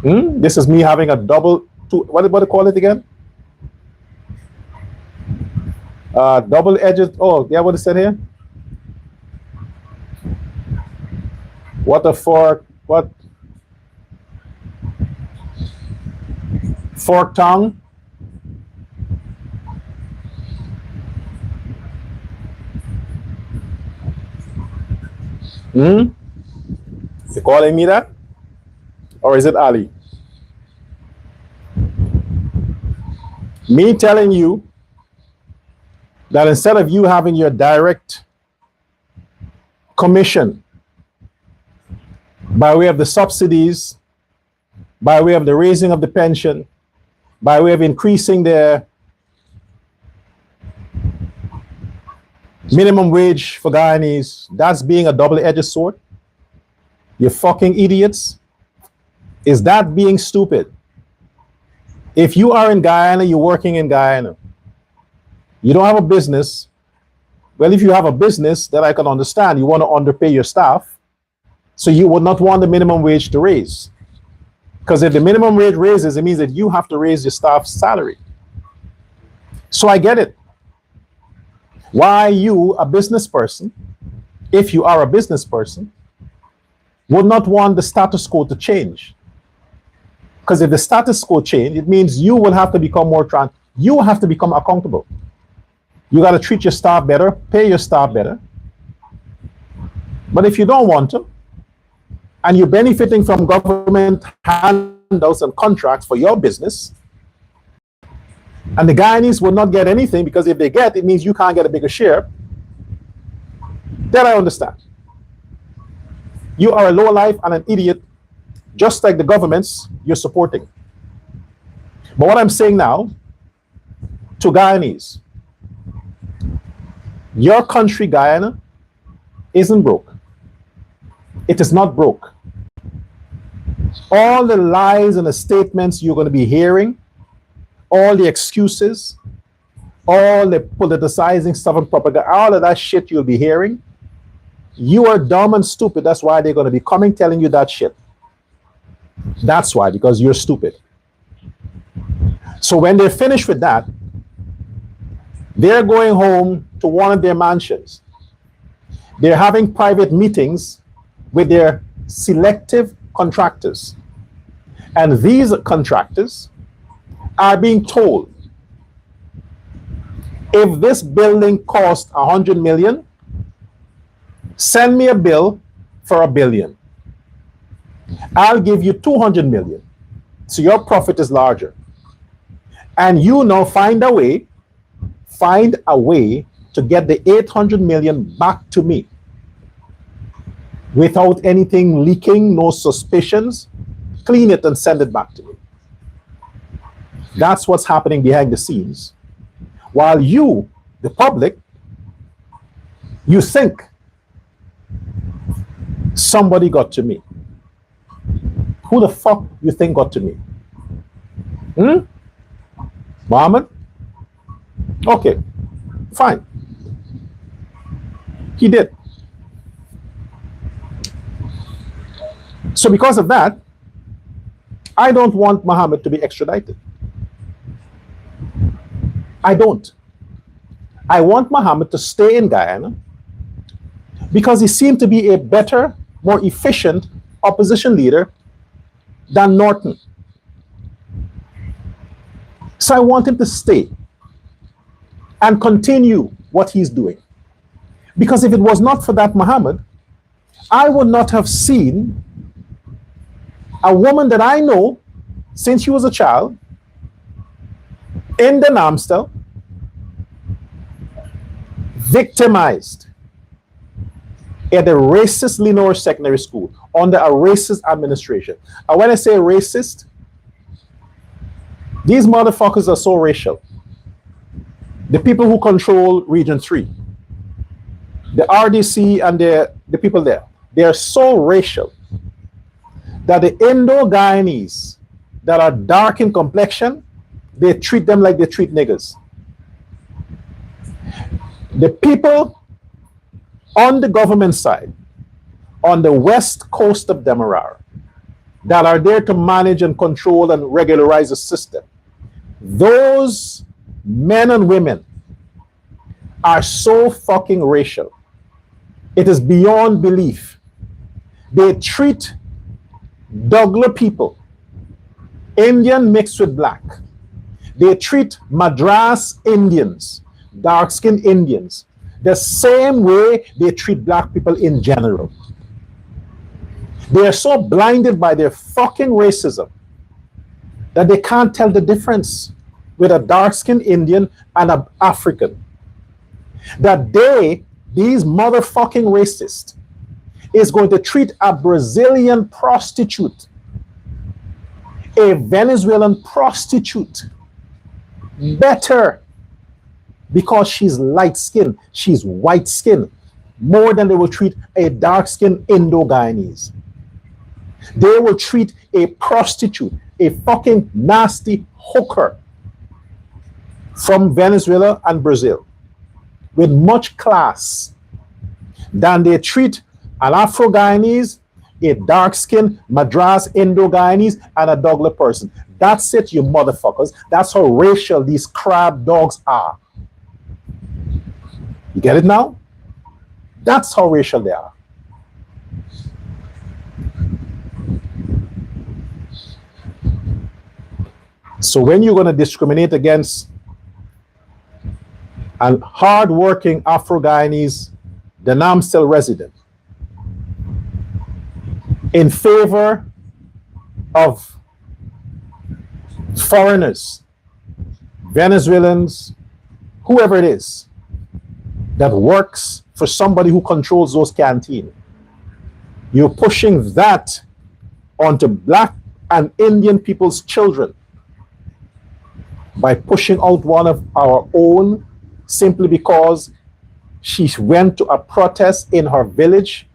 [SPEAKER 1] This is me having a double, what do you call it again? Double-edged, oh, yeah, what it said here? What a fork, what? Fork tongue? You calling me that? Or is it Ali? Me telling you that instead of you having your direct commission by way of the subsidies, by way of the raising of the pension, by way of increasing the minimum wage for Guyanese, that's being a double-edged sword? You fucking idiots. Is that being stupid? If you are in Guyana, you're working in Guyana. You don't have a business. Well, if you have a business, that I can understand. You want to underpay your staff. So you would not want the minimum wage to raise. Because if the minimum wage raises, it means that you have to raise your staff's salary. So I get it. Why you, a business person, if you are a business person, would not want the status quo to change. Because if the status quo change, it means you will have to become more you have to become accountable. You got to treat your staff better, pay your staff better. But if you don't want to, and you're benefiting from government handouts and contracts for your business, and the Guyanese will not get anything, because if they get, it means you can't get a bigger share, then I understand. You are a lowlife and an idiot, just like the governments you're supporting. But what I'm saying now to Guyanese, your country, Guyana, isn't broke. It is not broke. All the lies and the statements you're going to be hearing, all the excuses, all the politicizing stuff and propaganda, all of that shit you'll be hearing, you are dumb and stupid. That's why they're going to be coming telling you that shit. That's why, because you're stupid. So when they're finished with that, they're going home to one of their mansions. They're having private meetings with their selective contractors. And these contractors are being told, if this building costs 100 million, send me a bill for $1 billion. I'll give you 200 million. So your profit is larger. And you now find a way to get the 800 million back to me without anything leaking, no suspicions. Clean it and send it back to me. That's what's happening behind the scenes. While you, the public, You think somebody got to me. Who the fuck you think got to me? Muhammad? Okay, fine. He did. So because of that, I don't want Muhammad to be extradited. I don't. I want Muhammad to stay in Guyana because he seemed to be a better, more efficient opposition leader than Norton. So I want him to stay and continue what he's doing. Because if it was not for that Muhammad, I would not have seen a woman that I know since she was a child in the Namstel, victimized at the racist Lenore Secondary School under a racist administration. And when I say racist, these motherfuckers are so racial. The people who control Region 3, the RDC and the people there, they are so racial that the Indo-Guyanese that are dark in complexion, they treat them like they treat niggers. The people on the government side, on the west coast of Demerara, that are there to manage and control and regularize the system, those men and women are so fucking racial. It is beyond belief. They treat Douglas people, Indian mixed with black. They treat Madras Indians, dark-skinned Indians, the same way they treat black people in general. They are so blinded by their fucking racism that they can't tell the difference with a dark-skinned Indian and an African. That these motherfucking racists, is going to treat a Brazilian prostitute, a Venezuelan prostitute, better because she's light-skinned, she's white-skinned, more than they will treat a dark-skinned Indo-Guyanese. They will treat a prostitute, a fucking nasty hooker from Venezuela and Brazil with much class than they treat an Afro-Guyanese, a dark-skinned Madras Indo-Guyanese, and a Douglas person. That's it, you motherfuckers. That's how racial these crab dogs are. You get it now? That's how racial they are. So when you're going to discriminate against a hard-working Afro-Guyanese, the Namstel resident, in favor of foreigners, Venezuelans, whoever it is, that works for somebody who controls those canteens, you're pushing that onto black and Indian people's children by pushing out one of our own simply because she went to a protest in her village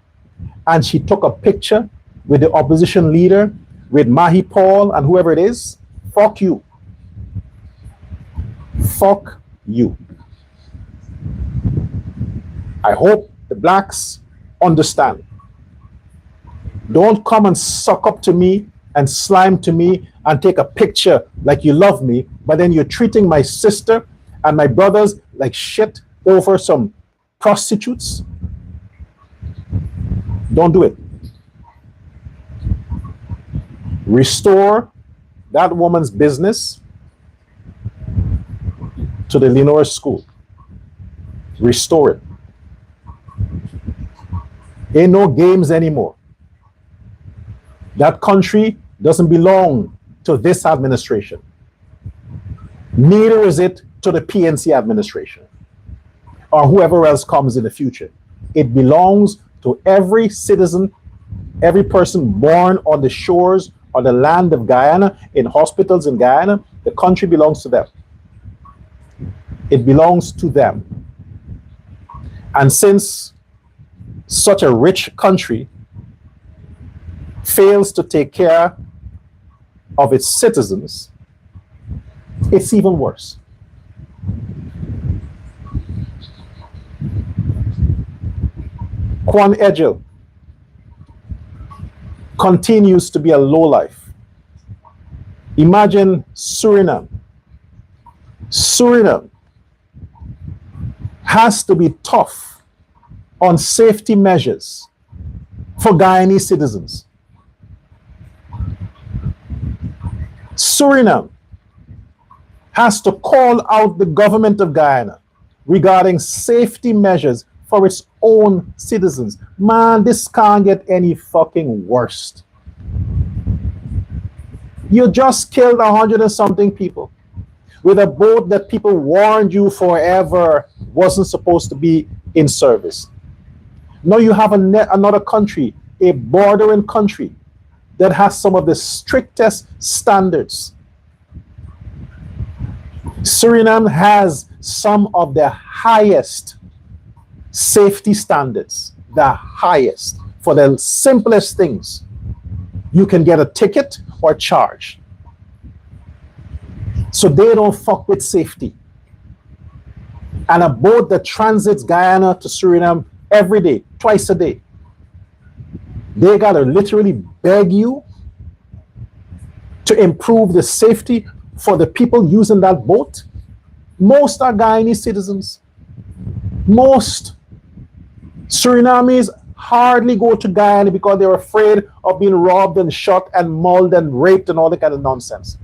[SPEAKER 1] and she took a picture with the opposition leader, with Mahi Paul and whoever it is. Fuck you. Fuck you. I hope the blacks understand. Don't come and suck up to me and slime to me and take a picture like you love me, but then you're treating my sister and my brothers like shit over some prostitutes. Don't do it. Restore that woman's business to the Lenore School. Restore it. Ain't no games anymore. That country doesn't belong to this administration. Neither is it to the PNC administration or whoever else comes in the future. It belongs to every citizen, every person born on the shores or the land of Guyana, in hospitals in Guyana. The country belongs to them. It belongs to them. And since such a rich country fails to take care of its citizens, it's even worse. Kwan Edgel continues to be a lowlife. Imagine Suriname. Suriname has to be tough on safety measures for Guyanese citizens. Suriname has to call out the government of Guyana regarding safety measures for its own citizens. Man, this can't get any fucking worse. You just killed 100 and something people with a boat that people warned you forever wasn't supposed to be in service. Now you have another country, a bordering country, that has some of the strictest standards. Suriname has some of the highest safety standards, the highest, for the simplest things. You can get a ticket or charge. So they don't fuck with safety. And a boat that transits Guyana to Suriname every day, twice a day, they gotta literally beg you to improve the safety for the people using that boat. Most are Guyanese citizens. Most Surinamese hardly go to Guyana because they're afraid of being robbed and shot and mauled and raped and all that kind of nonsense.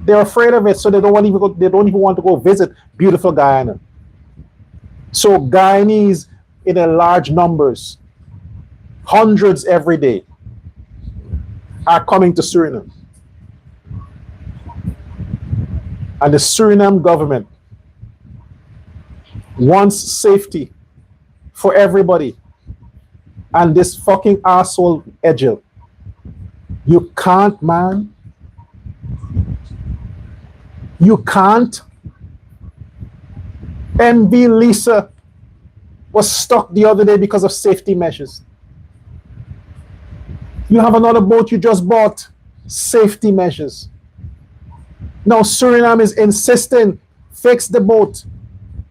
[SPEAKER 1] They're afraid of it, so they don't even want to go visit beautiful Guyana. So Guyanese in a large numbers, hundreds every day, are coming to Suriname. And the Suriname government wants safety for everybody. And this fucking asshole Edgel, you can't, man. You can't. MV Lisa was stuck the other day because of safety measures. You have another boat you just bought, safety measures. Now Suriname is insisting, fix the boat,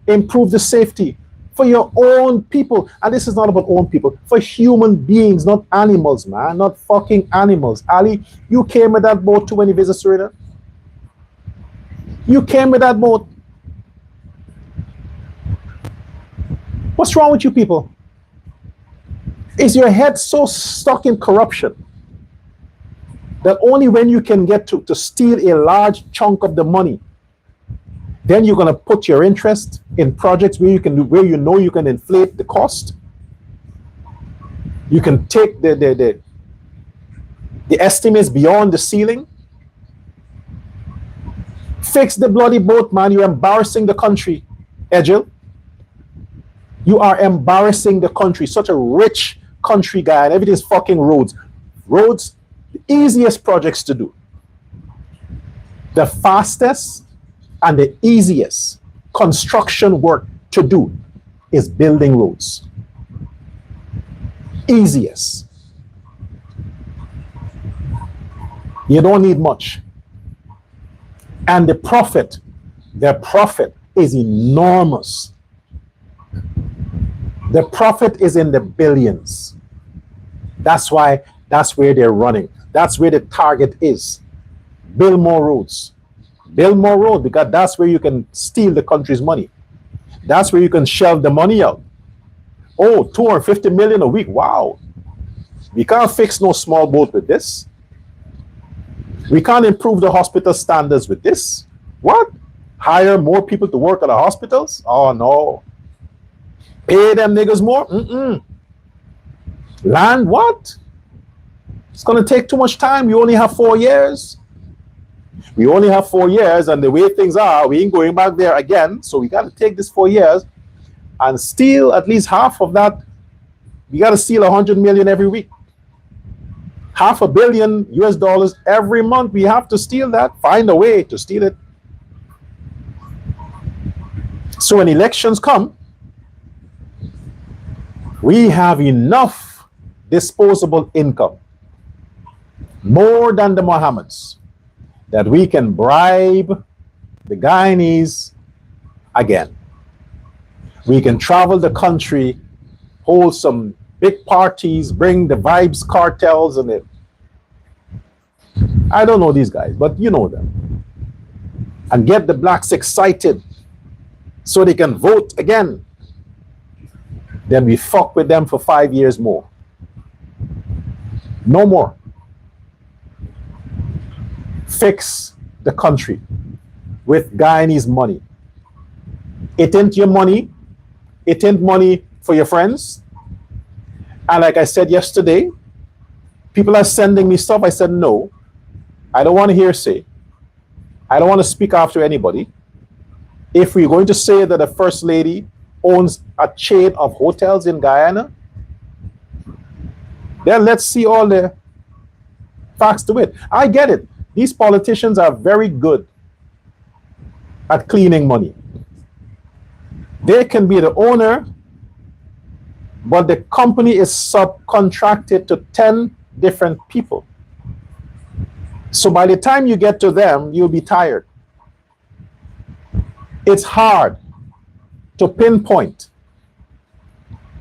[SPEAKER 1] improve the safety for your own people. And this is not about own people, for human beings, not animals, man, not fucking animals. Ali, you came with that boat too when you visit Suriname? You came with that boat. What's wrong with you people? Is your head so stuck in corruption that only when you can get to steal a large chunk of the money, then you're going to put your interest in projects where you know you can inflate the cost? You can take the estimates beyond the ceiling? Fix the bloody boat, man. You're embarrassing the country, Edgel. You are embarrassing the country. Such a rich country, guy, and everything's fucking roads. Roads, the easiest projects to do. The fastest and the easiest construction work to do is building roads. Easiest. You don't need much. And the profit is enormous. The profit is in the billions. That's why, that's where they're running. That's where the target is. Build more roads. Build more roads, because that's where you can steal the country's money. That's where you can shell the money out. Oh, 250 million a week. Wow. We can't fix no small boat with this. We can't improve the hospital standards with this. What? Hire more people to work at the hospitals? Oh, no. Pay them niggas more? Land what? It's going to take too much time. We only have 4 years. We only have 4 years, and the way things are, we ain't going back there again. So we got to take this 4 years and steal at least half of that. We got to steal 100 million every week. $500 million US every month. We have to steal that. Find a way to steal it. So when elections come, We have enough disposable income, more than the Mohammeds, that we can bribe the Guyanese again. We can travel the country, hold some big parties, bring the vibes cartels and it. I don't know these guys, but you know them. And get the blacks excited so they can vote again. Then we fuck with them for 5 years more. No more. Fix the country with Guyanese money. It ain't your money. It ain't money for your friends. And like I said yesterday, people are sending me stuff. I said, no, I don't want to hear say. I don't want to speak after anybody. If we're going to say that the First Lady owns a chain of hotels in Guyana, then let's see all the facts to it. I get it. These politicians are very good at cleaning money. They can be the owner, but the company is subcontracted to 10 different people. So by the time you get to them, you'll be tired. It's hard to pinpoint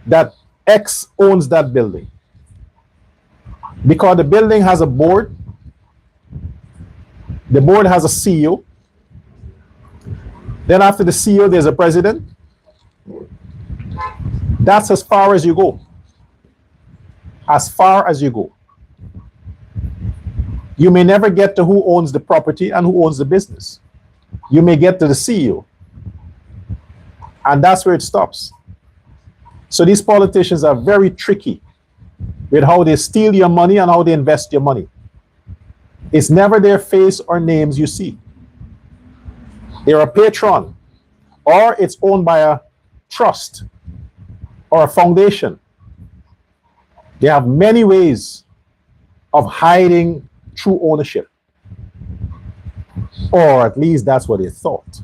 [SPEAKER 1] that X owns that building, because the building has a board, the board has a CEO, then after the CEO there's a president. That's as far as you go. As far as you go. You may never get to who owns the property and who owns the business. You may get to the CEO. And that's where it stops. So these politicians are very tricky with how they steal your money and how they invest your money. It's never their face or names you see. They're a patron, or it's owned by a trust or a foundation. They have many ways of hiding true ownership, or at least that's what they thought.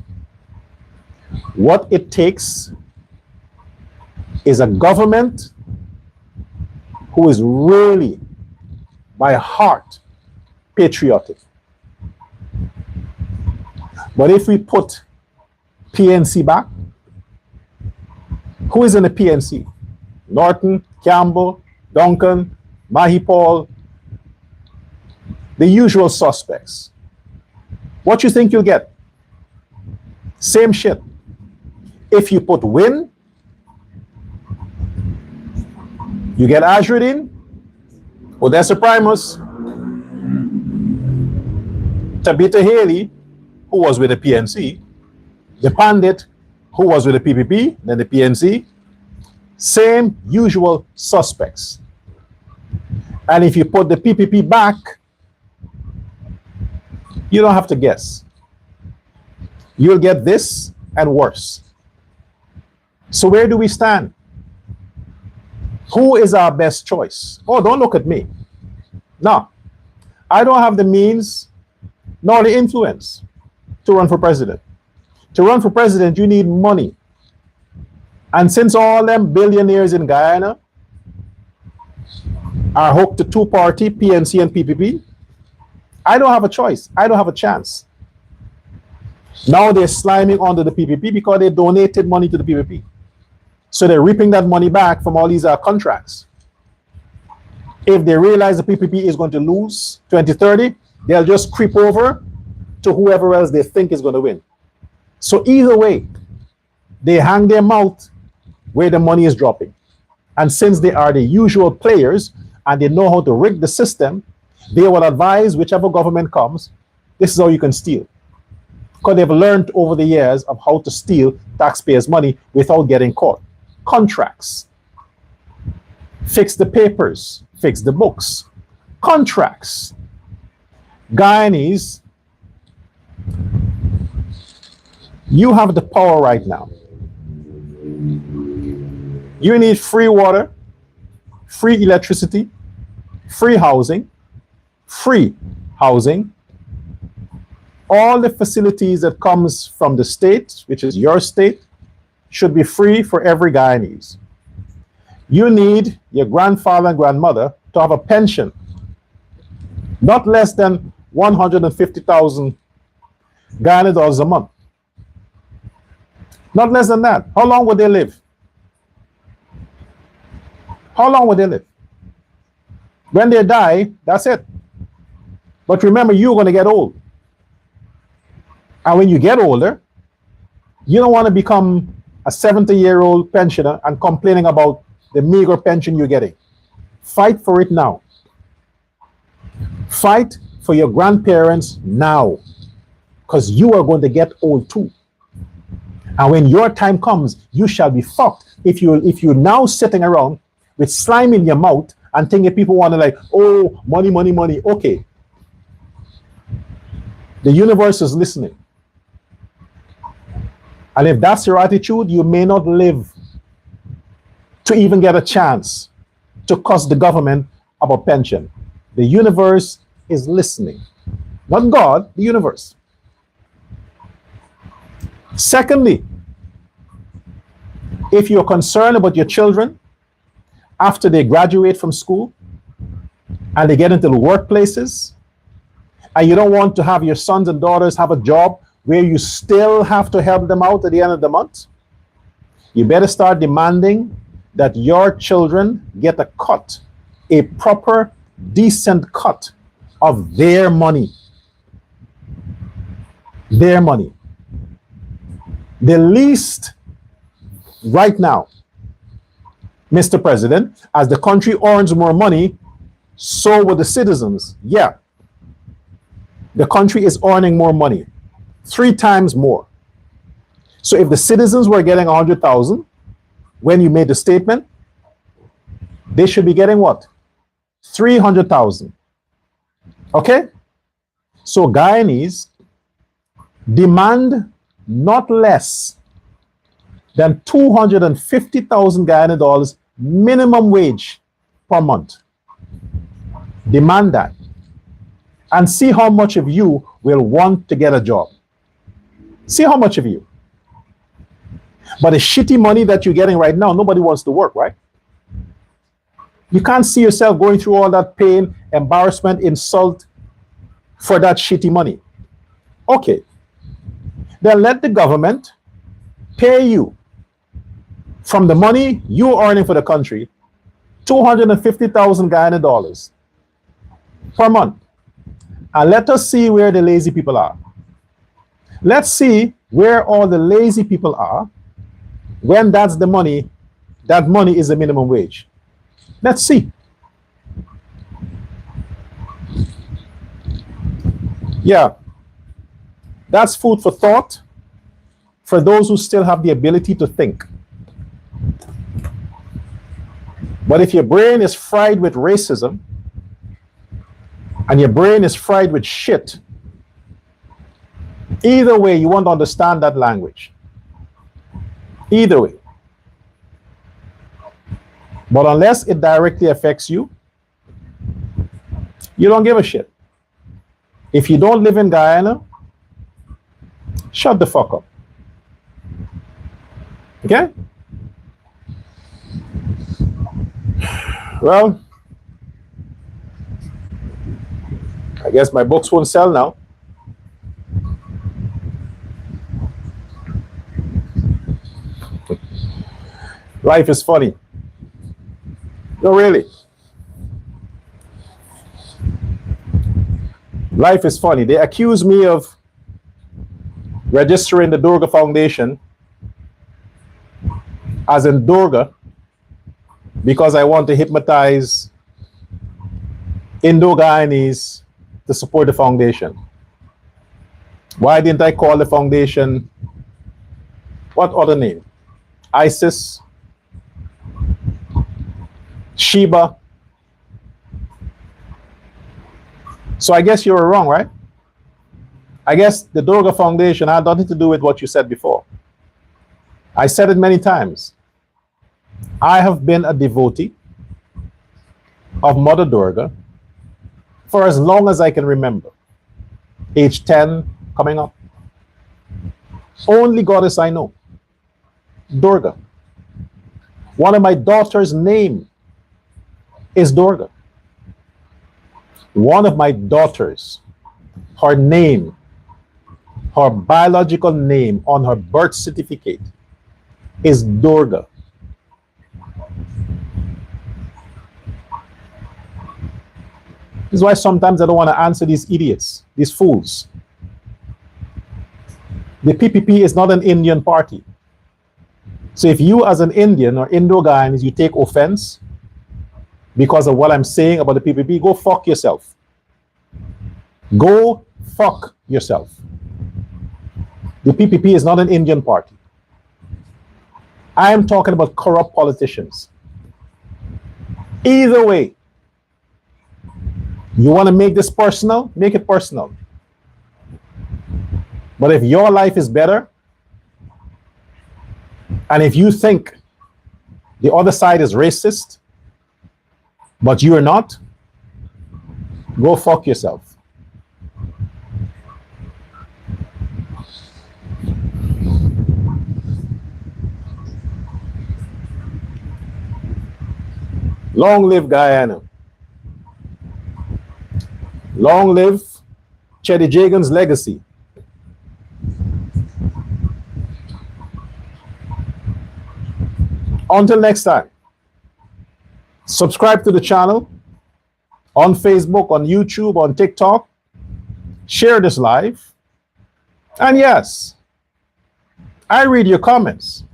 [SPEAKER 1] What it takes is a government who is really, by heart, patriotic. But if we put PNC back, who is in the PNC? Norton, Campbell, Duncan, Mahipal, the usual suspects. What you think you'll get? Same shit. If you put Win, you get Azruddin, Odessa Primus, Tabitha Haley, who was with the PNC, the Pandit, who was with the PPP, then the PNC, same usual suspects. And if you put the PPP back, you don't have to guess. You'll get this and worse. So where do we stand? Who is our best choice? Oh, don't look at me. No, I don't have the means nor the influence to run for president. To run for president, you need money. And since all them billionaires in Guyana are hooked to two-party, PNC and PPP, I don't have a choice. I don't have a chance. Now they're sliming onto the PPP because they donated money to the PPP. So they're reaping that money back from all these contracts. If they realize the PPP is going to lose 2030, they'll just creep over to whoever else they think is going to win. So either way, they hang their mouth where the money is dropping. And since they are the usual players and they know how to rig the system, they will advise whichever government comes, this is how you can steal. Because they've learned over the years of how to steal taxpayers' money without getting caught. Contracts. Fix the papers. Fix the books. Contracts. Guyanese, you have the power right now. You need free water, free electricity, free housing, all the facilities that comes from the state, which is your state, should be free for every Guyanese. You need your grandfather and grandmother to have a pension not less than 150,000 Guyana dollars a month. Not less than that. How long would they live? How long would they live? When they die, that's it. But remember, you're going to get old. And when you get older, you don't want to become a 70-year-old pensioner and complaining about the meager pension you're getting. Fight for it now. Fight for your grandparents now, because you are going to get old too. And when your time comes, you shall be fucked. If you're now sitting around with slime in your mouth and thinking people want to like, oh, money, money, money. Okay. The universe is listening. And if that's your attitude, you may not live to even get a chance to cost the government about pension. The universe is listening. Not God, the universe. Secondly, if you're concerned about your children after they graduate from school and they get into the workplaces, and you don't want to have your sons and daughters have a job where you still have to help them out at the end of the month, you better start demanding that your children get a cut, a proper, decent cut of their money. Their money. The least right now, Mr. President, as the country earns more money, so will the citizens. Yeah. The country is earning more money, 3 times more. So if the citizens were getting 100,000 when you made the statement, they should be getting what? 300,000. Okay? So Guyanese demand not less than 250,000 Guyana dollars minimum wage per month. Demand that. And see how much of you will want to get a job. See how much of you. But the shitty money that you're getting right now, nobody wants to work, right? You can't see yourself going through all that pain, embarrassment, insult for that shitty money. Okay. Then let the government pay you from the money you're earning for the country, 250,000 Guyana dollars per month. And let us see where the lazy people are. Let's see where all the lazy people are when that's the money, that money is the minimum wage. Let's see. Yeah, that's food for thought for those who still have the ability to think. But if your brain is fried with racism and your brain is fried with shit, either way, you won't understand that language. Either way. But unless it directly affects you, you don't give a shit. If you don't live in Guyana, shut the fuck up. Okay? Well, I guess my books won't sell now. Life is funny. No, really. Life is funny. They accuse me of registering the Durga Foundation as in Durga because I want to hypnotize Indo-Guyanese to support the foundation. Why didn't I call the foundation, what other name? ISIS, Sheba. So I guess you were wrong, right? I guess the Durga Foundation had nothing to do with what you said before. I said it many times. I have been a devotee of Mother Durga for as long as I can remember. Age 10 coming up. Only goddess I know. Durga. One of my daughter's name is Durga. One of my daughters, her name, her biological name on her birth certificate is Durga. This is why sometimes I don't want to answer these idiots, these fools. The PPP is not an Indian party. So if you as an Indian or Indo-Guyanese, you take offense because of what I'm saying about the PPP, go fuck yourself. Go fuck yourself. The PPP is not an Indian party. I am talking about corrupt politicians. Either way, you want to make this personal? Make it personal. But if your life is better, and if you think the other side is racist, but you are not, go fuck yourself. Long live Guyana. Long live Cheddy Jagan's legacy. Until next time, subscribe to the channel on Facebook, on YouTube, on TikTok. Share this live. And yes, I read your comments.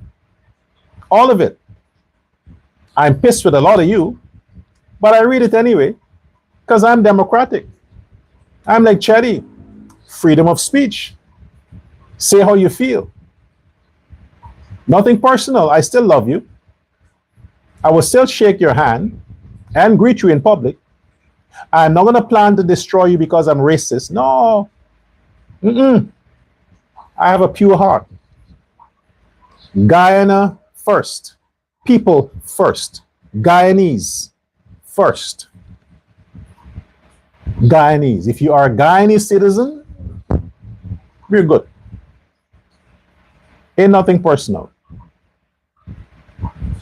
[SPEAKER 1] All of it. I'm pissed with a lot of you, but I read it anyway because I'm democratic. I'm like Cheddy, freedom of speech. Say how you feel. Nothing personal. I still love you. I will still shake your hand and greet you in public. I'm not going to plan to destroy you because I'm racist. No. I have a pure heart. Guyana first. People first. Guyanese first. Guyanese. If you are a Guyanese citizen, we're good. Ain't nothing personal.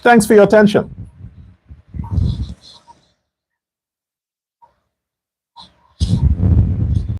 [SPEAKER 1] Thanks for your attention.